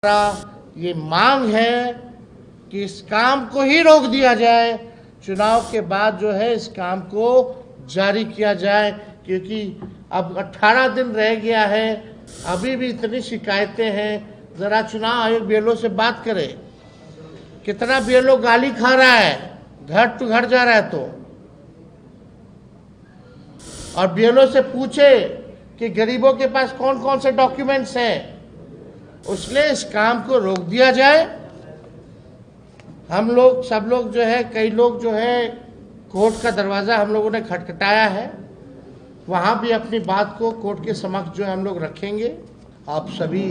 ये मांग है कि इस काम को ही रोक दिया जाए, चुनाव के बाद जो है इस काम को जारी किया जाए, क्योंकि अब 18 दिन रह गया है, अभी भी इतनी शिकायतें हैं। जरा चुनाव आयोग बीएलओ से बात करे, कितना बीएलओ गाली खा रहा है, घर टू घर जा रहा है तो, और बीएलओ से पूछे कि गरीबों के पास कौन कौन से डॉक्यूमेंट्स हैं, उसने इस काम को रोक दिया जाए। हम लोग सब लोग जो है, कई लोग जो है कोर्ट का दरवाज़ा हम लोगों ने खटखटाया है, वहाँ भी अपनी बात को कोर्ट के समक्ष जो है हम लोग रखेंगे। आप सभी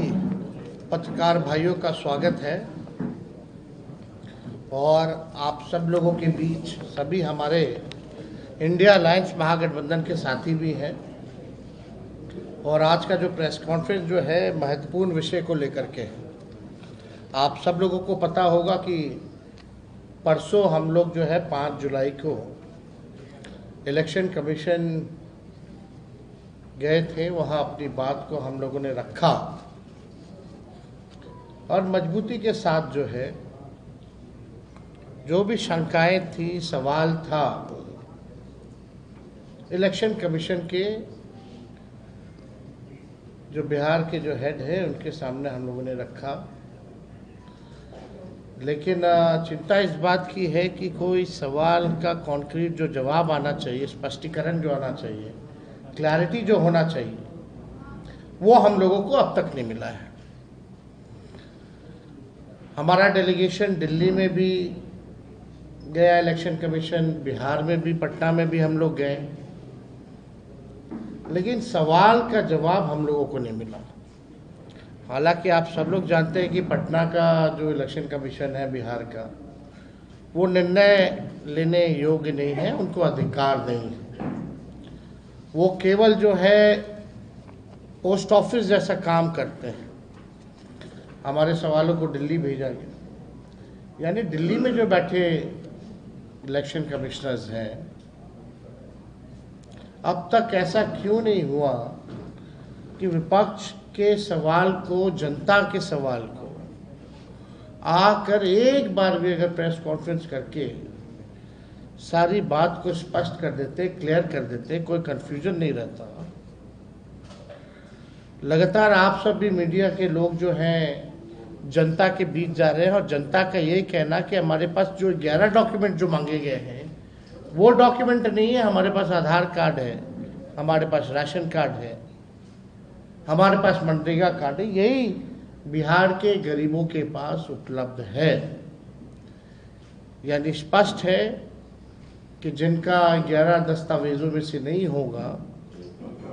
पत्रकार भाइयों का स्वागत है और आप सब लोगों के बीच सभी हमारे इंडिया अलायंस महागठबंधन के साथी भी हैं। और आज का जो प्रेस कॉन्फ्रेंस जो है महत्वपूर्ण विषय को लेकर के, आप सब लोगों को पता होगा कि परसों हम लोग जो है 5 जुलाई को इलेक्शन कमीशन गए थे, वहाँ अपनी बात को हम लोगों ने रखा और मजबूती के साथ जो है जो भी शंकाएं थी, सवाल था, इलेक्शन कमीशन के जो बिहार के जो हेड है उनके सामने हम लोगों ने रखा। लेकिन चिंता इस बात की है कि कोई सवाल का कॉन्क्रीट जो जवाब आना चाहिए, स्पष्टीकरण जो आना चाहिए, क्लैरिटी जो होना चाहिए, वो हम लोगों को अब तक नहीं मिला है। हमारा डेलीगेशन दिल्ली में भी गया इलेक्शन कमीशन, बिहार में भी, पटना में भी हम लोग गए, लेकिन सवाल का जवाब हम लोगों को नहीं मिला। हालांकि आप सब लोग जानते हैं कि पटना का जो इलेक्शन कमीशन है बिहार का, वो निर्णय लेने योग्य नहीं है, उनको अधिकार नहीं है। वो केवल जो है पोस्ट ऑफिस जैसा काम करते हैं। हमारे सवालों को दिल्ली भेजा गया, यानी दिल्ली में जो बैठे इलेक्शन कमिश्नर्स हैं, अब तक ऐसा क्यों नहीं हुआ कि विपक्ष के सवाल को, जनता के सवाल को आकर एक बार भी अगर प्रेस कॉन्फ्रेंस करके सारी बात को स्पष्ट कर देते, क्लियर कर देते, कोई कंफ्यूजन नहीं रहता। लगातार आप सब भी मीडिया के लोग जो हैं जनता के बीच जा रहे हैं और जनता का यही कहना कि हमारे पास जो 11 डॉक्यूमेंट जो मांगे गए हैं वो डॉक्यूमेंट नहीं है। हमारे पास आधार कार्ड है, हमारे पास राशन कार्ड है, हमारे पास मनरेगा कार्ड है, यही बिहार के गरीबों के पास उपलब्ध है। यानी स्पष्ट है कि जिनका 11 दस्तावेजों में से नहीं होगा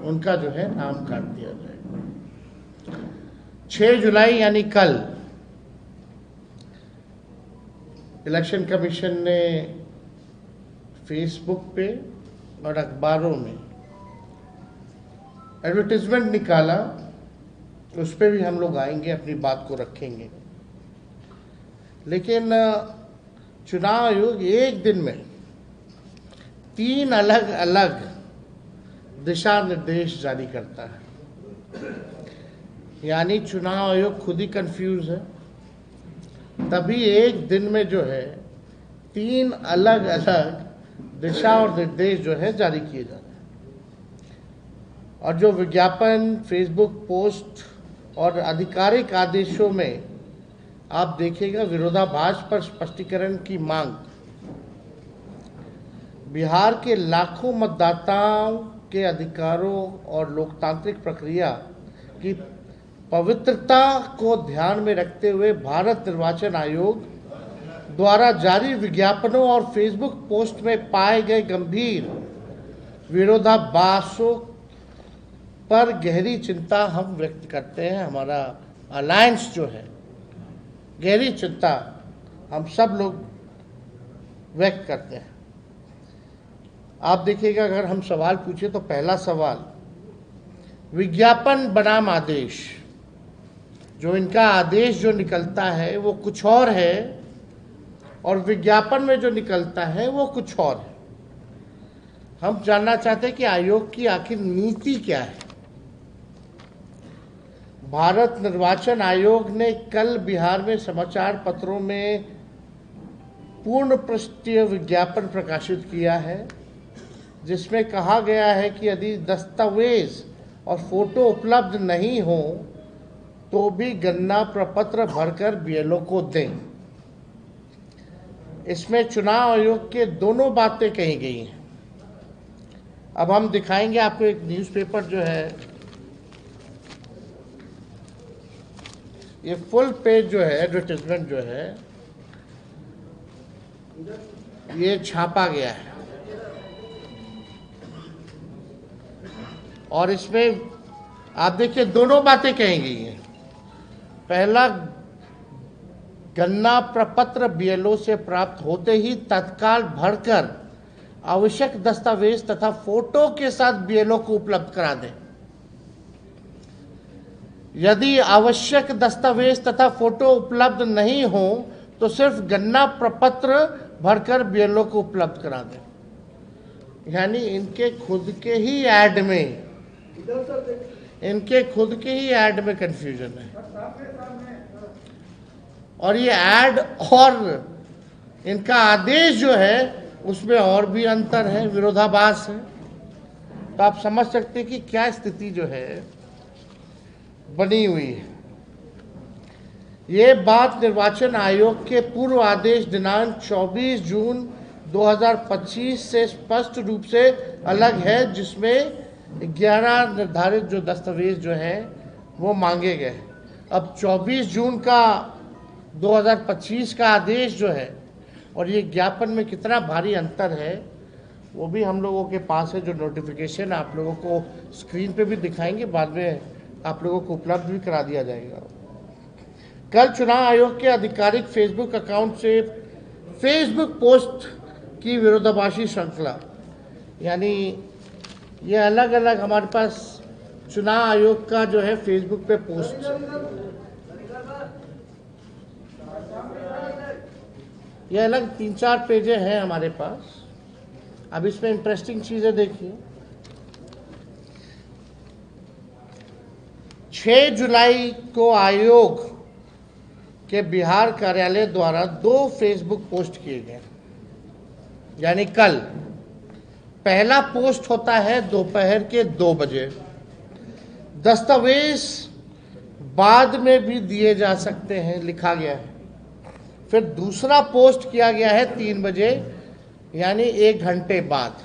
उनका जो है नाम काट दिया जाएगा। 6 जुलाई यानी कल इलेक्शन कमीशन ने फेसबुक पे और अखबारों में एडवर्टीजमेंट निकाला, उस पर भी हम लोग आएंगे, अपनी बात को रखेंगे। लेकिन चुनाव आयोग एक दिन में 3 अलग अलग दिशा निर्देश जारी करता है। यानी चुनाव आयोग खुद ही कंफ्यूज है, तभी एक दिन में जो है 3 अलग अलग दिशा और निर्देश जो है जारी किए जा रहे हैं। और जो विज्ञापन, फेसबुक पोस्ट और आधिकारिक आदेशों में आप देखिएगा विरोधाभास पर स्पष्टीकरण की मांग, बिहार के लाखों मतदाताओं के अधिकारों और लोकतांत्रिक प्रक्रिया की पवित्रता को ध्यान में रखते हुए भारत निर्वाचन आयोग द्वारा जारी विज्ञापनों और फेसबुक पोस्ट में पाए गए गंभीर विरोधाभासों पर गहरी चिंता हम व्यक्त करते हैं। हमारा अलायंस जो है, गहरी चिंता हम सब लोग व्यक्त करते हैं। आप देखिएगा, अगर हम सवाल पूछे तो पहला सवाल, विज्ञापन बनाम आदेश, जो इनका आदेश जो निकलता है वो कुछ और है और विज्ञापन में जो निकलता है वो कुछ और है। हम जानना चाहते हैं कि आयोग की आखिर नीति क्या है। भारत निर्वाचन आयोग ने कल बिहार में समाचार पत्रों में पूर्ण पृष्ठीय विज्ञापन प्रकाशित किया है, जिसमें कहा गया है कि यदि दस्तावेज और फोटो उपलब्ध नहीं हो तो भी गणना प्रपत्र भरकर बीएलओ को दें। इसमें चुनाव आयोग के दोनों बातें कही गई हैं। अब हम दिखाएंगे आपको एक न्यूज़पेपर जो है, ये फुल पेज जो है एडवर्टाइजमेंट जो है ये छापा गया है और इसमें आप देखिए दोनों बातें कही गई हैं। पहला, गणना प्रपत्र बीएलओ से प्राप्त होते ही तत्काल भरकर आवश्यक दस्तावेज तथा फोटो के साथ बीएलओ को उपलब्ध करा दें। यदि आवश्यक दस्तावेज तथा फोटो उपलब्ध नहीं हो तो सिर्फ गणना प्रपत्र भरकर बीएलओ को उपलब्ध करा दें। यानी इनके खुद के ही ऐड में कंफ्यूजन है और ये ऐड और इनका आदेश जो है उसमें और भी अंतर है, विरोधाभास है। तो आप समझ सकते हैं कि क्या स्थिति जो है बनी हुई है। ये बात निर्वाचन आयोग के पूर्व आदेश दिनांक 24 जून 2025 से स्पष्ट रूप से अलग है, जिसमें 11 निर्धारित जो दस्तावेज जो हैं वो मांगे गए। अब 24 जून का 2025 का आदेश जो है और ये ज्ञापन में कितना भारी अंतर है वो भी हम लोगों के पास है। जो नोटिफिकेशन आप लोगों को स्क्रीन पे भी दिखाएंगे, बाद में आप लोगों को उपलब्ध भी करा दिया जाएगा। कल चुनाव आयोग के आधिकारिक फेसबुक अकाउंट से फेसबुक पोस्ट की विरोधाभासी श्रृंखला, यानी ये अलग अलग हमारे पास चुनाव आयोग का जो है फेसबुक पे पोस्ट, ये अलग 3-4 पेजें हैं हमारे पास। अब इसमें इंटरेस्टिंग चीजें देखिए। 6 जुलाई को आयोग के बिहार कार्यालय द्वारा 2 फेसबुक पोस्ट किए गए, यानी कल पहला पोस्ट होता है दोपहर के 2 बजे। दस्तावेज बाद में भी दिए जा सकते हैं, लिखा गया है। फिर दूसरा पोस्ट किया गया है 3 बजे, यानी 1 घंटे बाद।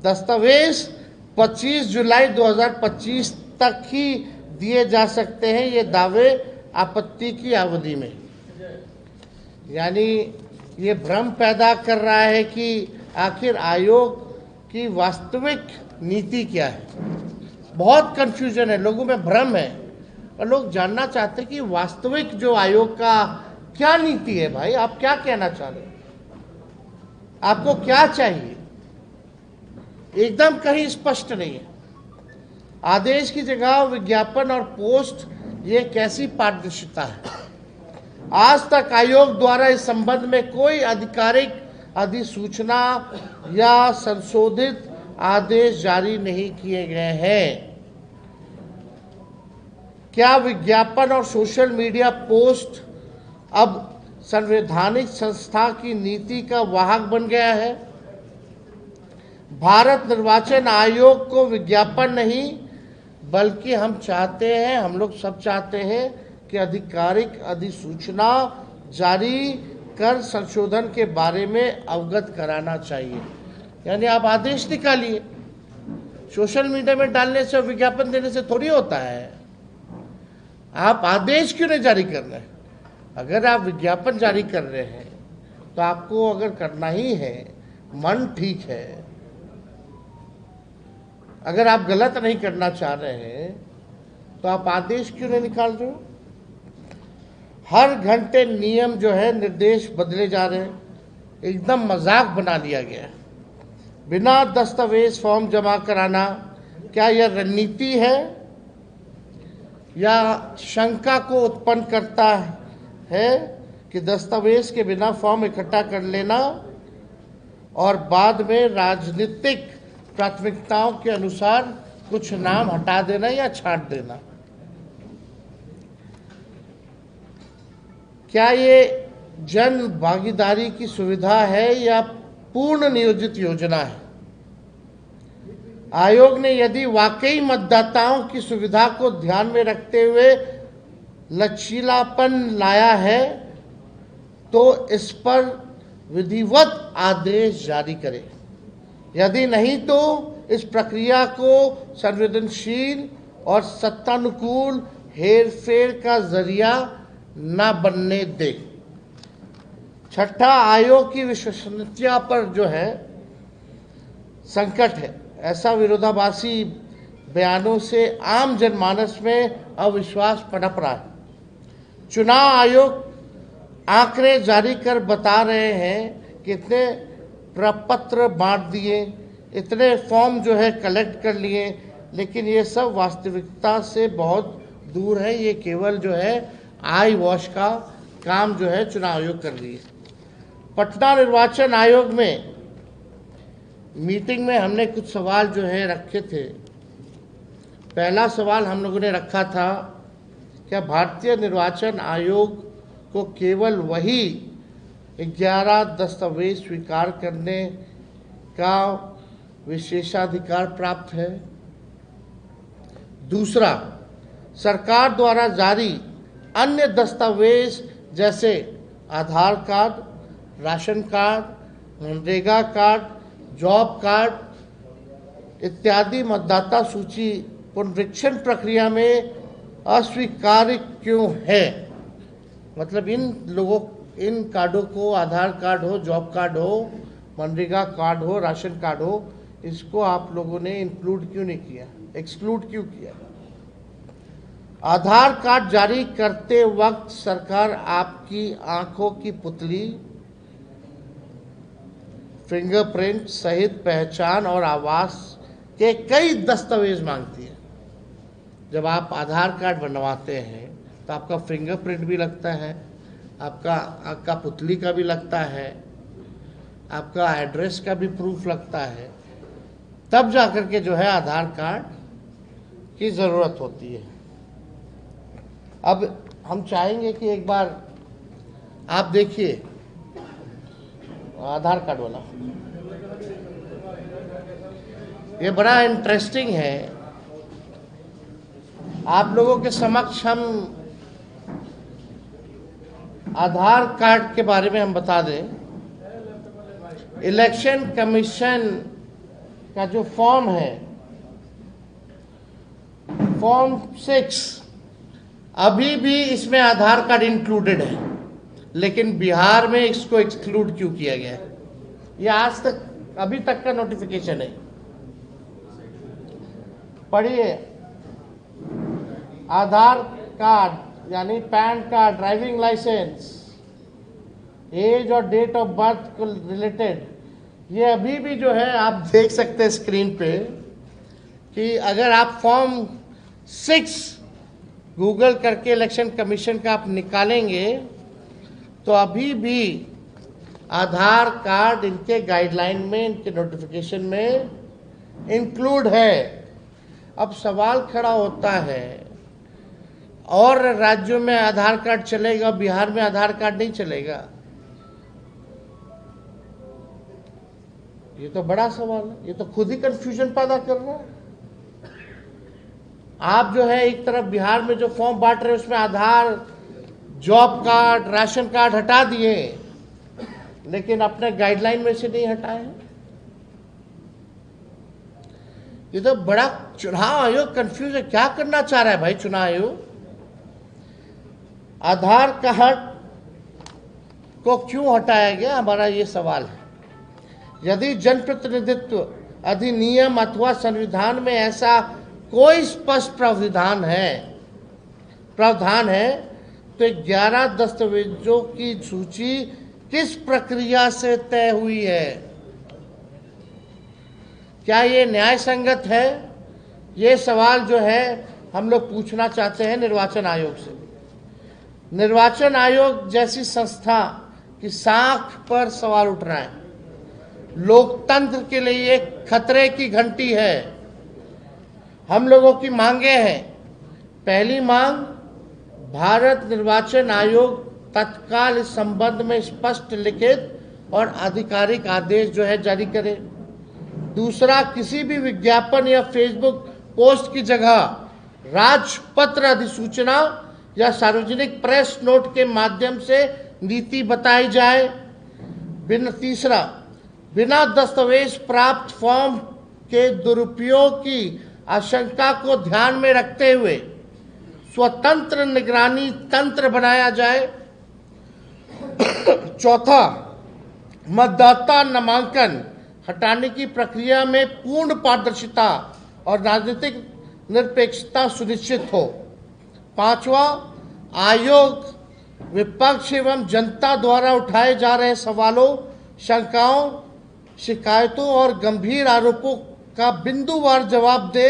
दस्तावेज 25 जुलाई 2025 तक ही दिए जा सकते हैं, ये दावे आपत्ति की अवधि में। यानी ये भ्रम पैदा कर रहा है कि आखिर आयोग की वास्तविक नीति क्या है। बहुत कंफ्यूजन है, लोगों में भ्रम है और लोग जानना चाहते हैं कि वास्तविक जो आयोग का क्या नीति है। भाई आप क्या कहना चाह रहे हैं, आपको क्या चाहिए, एकदम कहीं स्पष्ट नहीं है। आदेश की जगह विज्ञापन और पोस्ट, ये कैसी पारदर्शिता है। आज तक आयोग द्वारा इस संबंध में कोई आधिकारिक अधिसूचना या संशोधित आदेश जारी नहीं किए गए हैं। क्या विज्ञापन और सोशल मीडिया पोस्ट अब संवैधानिक संस्था की नीति का वाहक बन गया है? भारत निर्वाचन आयोग को विज्ञापन नहीं, बल्कि हम लोग सब चाहते हैं कि आधिकारिक अधिसूचना जारी कर संशोधन के बारे में अवगत कराना चाहिए। यानी आप आदेश निकालिए, सोशल मीडिया में डालने से, विज्ञापन देने से थोड़ी होता है। आप आदेश क्यों नहीं जारी कर रहे हैं? अगर आप विज्ञापन जारी कर रहे हैं तो आपको अगर करना ही है, मन ठीक है, अगर आप गलत नहीं करना चाह रहे हैं तो आप आदेश क्यों नहीं निकाल रहे हो? हर घंटे नियम जो है, निर्देश बदले जा रहे हैं, एकदम मजाक बना लिया गया है। बिना दस्तावेज फॉर्म जमा कराना, क्या यह रणनीति है या शंका को उत्पन्न करता है कि दस्तावेज के बिना फॉर्म इकट्ठा कर लेना और बाद में राजनीतिक प्राथमिकताओं के अनुसार कुछ नाम हटा देना या छांट देना? क्या ये जन भागीदारी की सुविधा है या पूर्ण नियोजित योजना है? आयोग ने यदि वाकई मतदाताओं की सुविधा को ध्यान में रखते हुए लचीलापन लाया है तो इस पर विधिवत आदेश जारी करे। यदि नहीं तो इस प्रक्रिया को संवेदनशील और सत्तानुकूल हेरफेर का जरिया न बनने दे। छठा, आयोग की विश्वसनीयता पर जो है संकट है। ऐसा विरोधाभासी बयानों से आम जनमानस में अविश्वास पनप रहा है। चुनाव आयोग आंकड़े जारी कर बता रहे हैं कि इतने प्रपत्र बांट दिए, इतने फॉर्म जो है कलेक्ट कर लिए, लेकिन ये सब वास्तविकता से बहुत दूर है। ये केवल जो है आई वॉश का काम जो है चुनाव आयोग कर रही है। पटना निर्वाचन आयोग में मीटिंग में हमने कुछ सवाल जो है रखे थे। पहला सवाल हम लोगों ने रखा था, क्या भारतीय निर्वाचन आयोग को केवल वही 11 दस्तावेज स्वीकार करने का विशेषाधिकार प्राप्त है? दूसरा, सरकार द्वारा जारी अन्य दस्तावेज जैसे Aadhaar card, ration card, MNREGA card, job card इत्यादि मतदाता सूची पुनरीक्षण प्रक्रिया में अस्वीकार्य क्यों है? मतलब इन कार्डों को, आधार कार्ड हो, जॉब कार्ड हो, मनरेगा कार्ड हो, राशन कार्ड हो, इसको आप लोगों ने इंक्लूड क्यों नहीं किया, एक्सक्लूड क्यों किया? आधार कार्ड जारी करते वक्त सरकार आपकी आंखों की पुतली, फिंगरप्रिंट सहित पहचान और आवास के कई दस्तावेज मांगती है। जब आप आधार कार्ड बनवाते हैं तो आपका फिंगरप्रिंट भी लगता है, आपका पुतली का भी लगता है, आपका एड्रेस का भी प्रूफ लगता है, तब जाकर के जो है आधार कार्ड की ज़रूरत होती है। अब हम चाहेंगे कि एक बार आप देखिए आधार कार्ड वाला, ये बड़ा इंटरेस्टिंग है। आप लोगों के समक्ष हम आधार कार्ड के बारे में हम बता दें। इलेक्शन कमीशन का जो फॉर्म है, फॉर्म 6, अभी भी इसमें आधार कार्ड इंक्लूडेड है, लेकिन बिहार में इसको एक्सक्लूड क्यों किया गया है? ये आज तक, अभी तक का नोटिफिकेशन है, पढ़िए। आधार कार्ड यानी PAN card, driving licence, age और डेट ऑफ बर्थ को रिलेटेड, ये अभी भी जो है आप देख सकते हैं स्क्रीन पे कि अगर आप फॉर्म 6 गूगल करके इलेक्शन कमीशन का आप निकालेंगे तो अभी भी आधार कार्ड इनके गाइडलाइन में, इनके नोटिफिकेशन में इंक्लूड है। अब सवाल खड़ा होता है, और राज्यों में आधार कार्ड चलेगा, बिहार में आधार कार्ड नहीं चलेगा? ये तो बड़ा सवाल है, ये तो खुद ही कंफ्यूजन पैदा कर रहा है। आप जो है एक तरफ बिहार में जो फॉर्म बांट रहे हैं उसमें आधार, जॉब कार्ड, राशन कार्ड हटा दिए, लेकिन अपने गाइडलाइन में से नहीं हटाए। ये तो बड़ा चुनाव आयोग कंफ्यूज है, क्या करना चाह रहा है भाई चुनाव आयोग? आधार कार्ड को क्यों हटाया गया, हमारा ये सवाल है। यदि जनप्रतिनिधित्व अधिनियम अथवा संविधान में ऐसा कोई स्पष्ट प्रावधान है तो 11 दस्तावेजों की सूची किस प्रक्रिया से तय हुई है? क्या ये न्याय संगत है? ये सवाल जो है हम लोग पूछना चाहते हैं निर्वाचन आयोग से। निर्वाचन आयोग जैसी संस्था की साख पर सवाल उठ रहा है। लोकतंत्र के लिए एक खतरे की घंटी है। हम लोगों की मांगे हैं। पहली मांग, भारत निर्वाचन आयोग तत्काल इस संबंध में स्पष्ट लिखित और आधिकारिक आदेश जो है जारी करे। दूसरा, किसी भी विज्ञापन या फेसबुक पोस्ट की जगह राजपत्र अधिसूचना या सार्वजनिक प्रेस नोट के माध्यम से नीति बताई जाए। तीसरा, बिना दस्तावेज प्राप्त फॉर्म के दुरुपयोग की आशंका को ध्यान में रखते हुए स्वतंत्र निगरानी तंत्र बनाया जाए। चौथा, मतदाता नामांकन हटाने की प्रक्रिया में पूर्ण पारदर्शिता और राजनीतिक निरपेक्षता सुनिश्चित हो। पांचवा, आयोग विपक्ष एवं जनता द्वारा उठाए जा रहे सवालों, शंकाओं, शिकायतों और गंभीर आरोपों का बिंदुवार जवाब दे।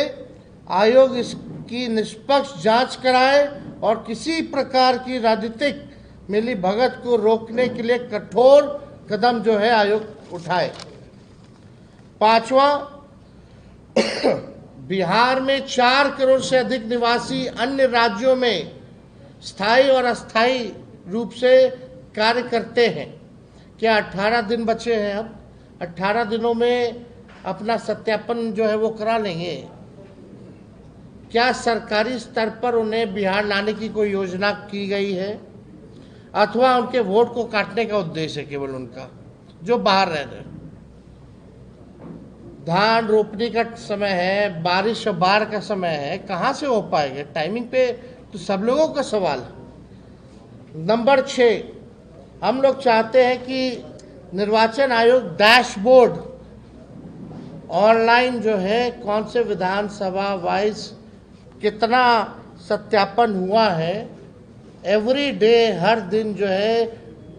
आयोग इसकी निष्पक्ष जांच कराए और किसी प्रकार की राजनीतिक मिलीभगत को रोकने के लिए कठोर कदम जो है आयोग उठाए। पांचवा, बिहार में 4 करोड़ से अधिक निवासी अन्य राज्यों में स्थायी और अस्थायी रूप से कार्य करते हैं। क्या 18 दिन बचे हैं? अब 18 दिनों में अपना सत्यापन जो है वो करा लेंगे? क्या सरकारी स्तर पर उन्हें बिहार लाने की कोई योजना की गई है, अथवा उनके वोट को काटने का उद्देश्य है केवल उनका, जो बाहर रह रहे? धान रोपने का समय है, बारिश और बाढ़ का समय है, कहाँ से हो पाएगा टाइमिंग पे? तो सब लोगों का सवाल है। नंबर 6, हम लोग चाहते हैं कि निर्वाचन आयोग डैशबोर्ड ऑनलाइन जो है कौन से विधानसभा वाइज कितना सत्यापन हुआ है, एवरी डे हर दिन जो है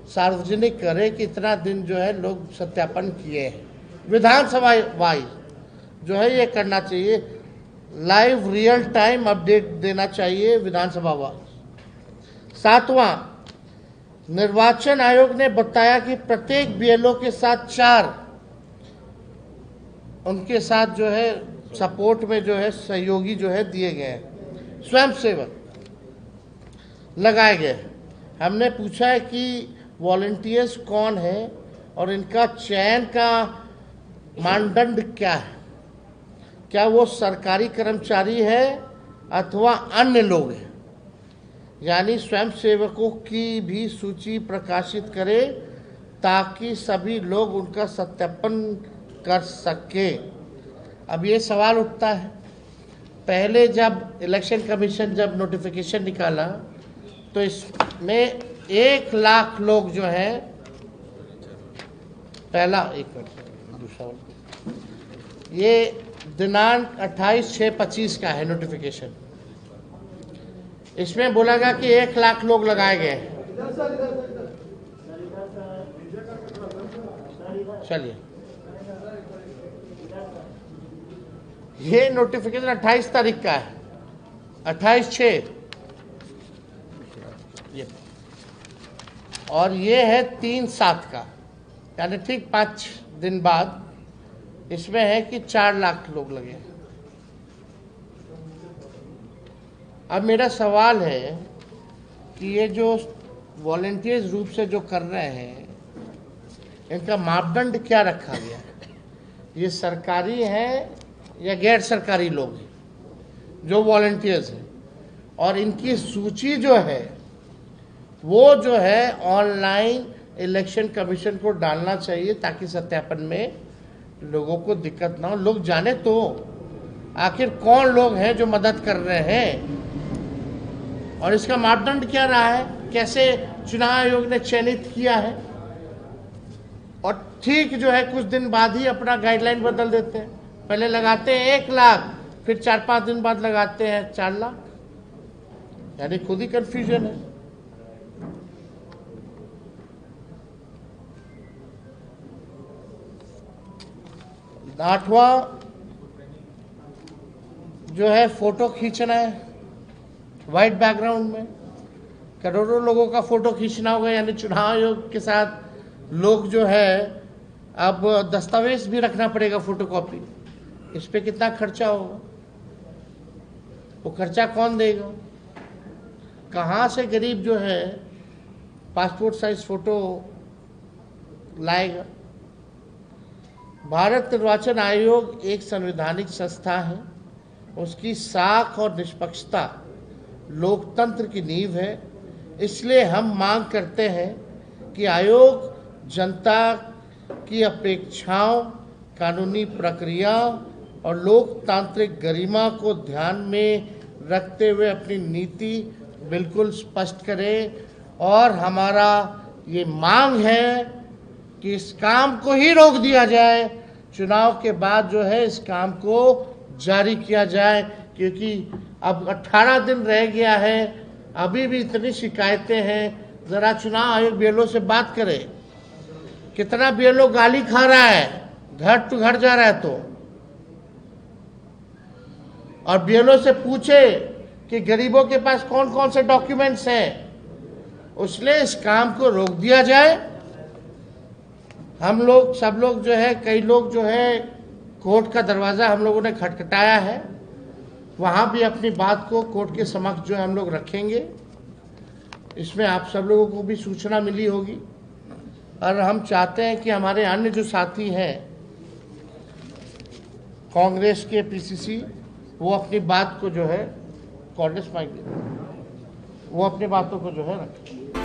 सार्वजनिक करे कि इतना दिन जो है लोग सत्यापन किए हैं। विधानसभा वाइज जो है ये करना चाहिए, लाइव रियल टाइम अपडेट देना चाहिए विधानसभा वाइज। 7वां, निर्वाचन आयोग ने बताया कि प्रत्येक बीएलओ के साथ 4 उनके साथ जो है सपोर्ट में जो है सहयोगी जो है दिए गए हैं, स्वयंसेवक लगाए गए। हमने पूछा है कि वॉलंटियर्स कौन है और इनका चयन का मानदंड क्या है, क्या वो सरकारी कर्मचारी है अथवा अन्य लोग हैं। यानी स्वयंसेवकों की भी सूची प्रकाशित करे ताकि सभी लोग उनका सत्यापन कर सके। अब ये सवाल उठता है, पहले जब इलेक्शन कमीशन जब नोटिफिकेशन निकाला तो इसमें 1 लाख लोग जो हैं, पहला एक मिनट दूसरा, ये दिनांक 28/6/25 का है नोटिफिकेशन। इसमें बोला गया कि 1 लाख लोग लगाए गए। चलिए, ये नोटिफिकेशन 28 तारीख का है, 28/6, ये, और ये है 3/7 का, यानी ठीक 5 दिन बाद इसमें है कि 4 लाख लोग लगे। अब मेरा सवाल है कि ये जो वॉलंटियर्स रूप से जो कर रहे हैं, इनका मापदंड क्या रखा गया है? ये सरकारी हैं या गैर सरकारी लोग हैं जो वॉलंटियर्स हैं? और इनकी सूची जो है वो जो है ऑनलाइन इलेक्शन कमीशन को डालना चाहिए ताकि सत्यापन में लोगों को दिक्कत ना हो, लोग जाने तो आखिर कौन लोग हैं जो मदद कर रहे हैं और इसका मापदंड क्या रहा है, कैसे चुनाव आयोग ने चयनित किया है। और ठीक जो है कुछ दिन बाद ही अपना गाइडलाइन बदल देते हैं, पहले लगाते हैं 1 लाख, फिर 4-5 दिन बाद लगाते हैं 4 लाख, यानी खुद ही कंफ्यूजन है। आठवां जो है फोटो खींचना है वाइट बैकग्राउंड में, करोड़ों लोगों का फोटो खींचना होगा, यानी चुनाव आयोग के साथ लोग जो है अब दस्तावेज भी रखना पड़ेगा, फोटोकॉपी। इस पे कितना खर्चा होगा, वो खर्चा कौन देगा? कहाँ से गरीब जो है पासपोर्ट साइज फोटो लाएगा। भारत निर्वाचन आयोग एक संवैधानिक संस्था है, उसकी साख और निष्पक्षता लोकतंत्र की नींव है। इसलिए हम मांग करते हैं कि आयोग जनता की अपेक्षाओं, कानूनी प्रक्रिया और लोकतांत्रिक गरिमा को ध्यान में रखते हुए अपनी नीति बिल्कुल स्पष्ट करे। और हमारा ये मांग है कि इस काम को ही रोक दिया जाए, चुनाव के बाद जो है इस काम को जारी किया जाए, क्योंकि अब 18 दिन रह गया है, अभी भी इतनी शिकायतें हैं। ज़रा चुनाव आयोग बीएलओ से बात करे, कितना बीएलओ गाली खा रहा है, घर टू घर जा रहा है तो, और बीएलओ से पूछे कि गरीबों के पास कौन कौन से डॉक्यूमेंट्स हैं, उसने इस काम को रोक दिया जाए। हम लोग सब लोग जो है, कई लोग जो है कोर्ट का दरवाज़ा हम लोगों ने खटखटाया है, वहाँ भी अपनी बात को कोर्ट के समक्ष जो है हम लोग रखेंगे। इसमें आप सब लोगों को भी सूचना मिली होगी, और हम चाहते हैं कि हमारे अन्य जो साथी हैं कांग्रेस के पीसीसी, वो अपनी बात को जो है, कांग्रेस माइक, वो अपनी बातों को जो है रखें।